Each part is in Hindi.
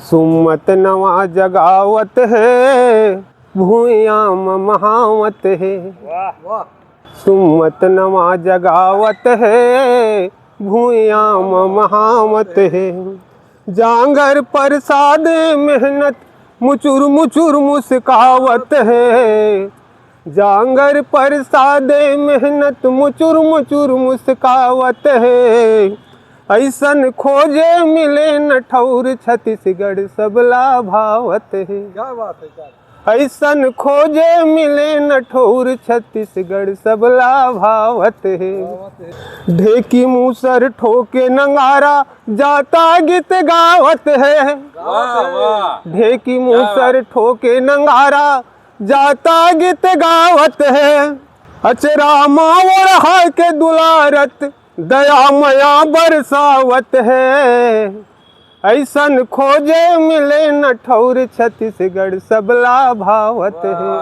सुमत नवा जगावत है, भूयाम महावत है। वाह सुमत नवा जगावत है, भूयाम महावत है। जांगर प्रसाद मेहनत मुचुर मुचुर मुस्कावत है। जांगर प्रसाद मेहनत मुचुर मुचुर मुस्कावत है। ऐसन खोजे मिले न ठौर छत्तीसगढ़ सबला भावत है। क्या बात है, क्या ऐसन खोजे मिले न ठौर छत्तीसगढ़ सबला भावत है। ढेकी मूसर ठोके नंगारा जाता गीत गावत है। ढेकी मूसर ठोके नंगारा जाता गीत गावत है। अचरा मावर हाय के दुलारत दया मया बरसावत है। ऐसन खोजे मिले न ठौर छत्तीसगढ़ सबला भावत है।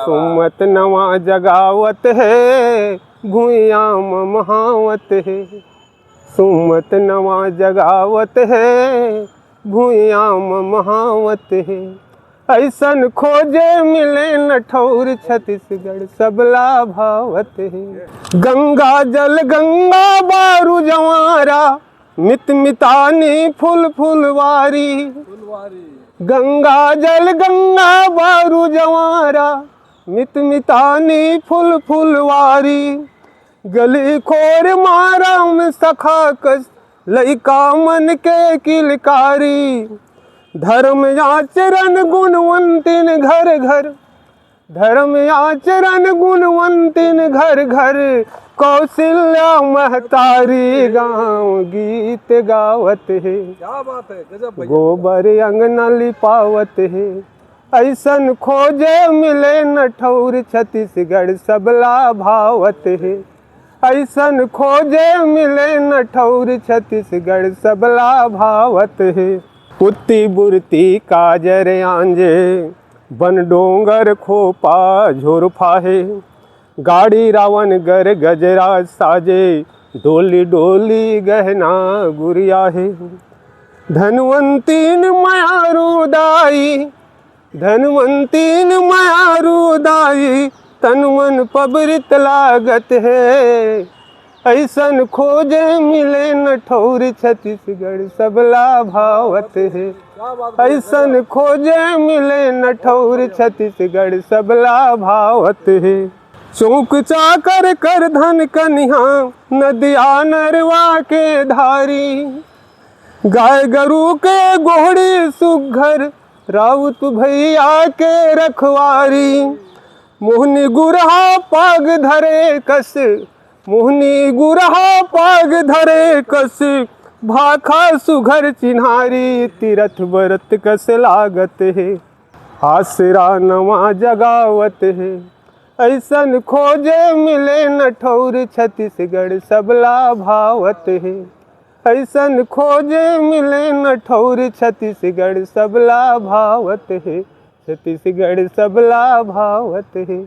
सुमत नवा जगावत है, भूयाम महावत है। सुमत नवा जगावत है, भूयाम महावत है। ऐसन खोजे मिले न ठौर छत्तीसगढ़ सबला भावत है। गंगा जल गंगा बारू जवारा मित मितानी फुल फुलवारी। गंगा जल गंगा बारू जवारा मित मितानी फुल फुलवारी। गली खोर मारा में सखा कस लइका मन के किलकारी। धर्म आचरण गुणवंतिन घर घर, धर्म आचरण गुणवंतिन घर घर। कौशल्या महतारी गाँव गीत गावत है। क्या बात है, गजब भैया। गोबर अंगना लिपावत है। ऐसन खोजे मिले न ठौर छत्तीसगढ़ सबला भावत है। ऐसन खोजे मिले न ठौर छत्तीसगढ़ सबला भावत है। पुत्ती बुरती काजर आंजे बन डोंगर खोपा झोरफा है। गाड़ी रावण गर गजरा साजे डोली डोली गहना गुरिया है। धनवंतीन मायारू दाई, धनवंतीन मायारू दाई। तनवन पबरित लागत है। ऐसन खोजे मिले न ठौर छत्तीसगढ़ सबला भावत है। ऐसन खोजे मिले न ठौर छत्तीसगढ़ सबला भावत है। चौक चाकर कर धन कन्हा नदिया नरवा के धारी। गाय गरु के गोहड़ी सुघर राउत भैया के रखवारी। मोहनी गुरहा पाग धरे कस, मोहनी गुरहा पाग धरे कस। भाखा सुघर चिन्हारी तीरथ व्रत कस लागत है। आसरा नवा जगावत है। ऐसन खोजे मिले न ठौर छत्तीसगढ़ सबला भावत है। ऐसन खोजे मिले न ठौर छत्तीसगढ़ सबला भावत है। छत्तीसगढ़ सबला भावत है।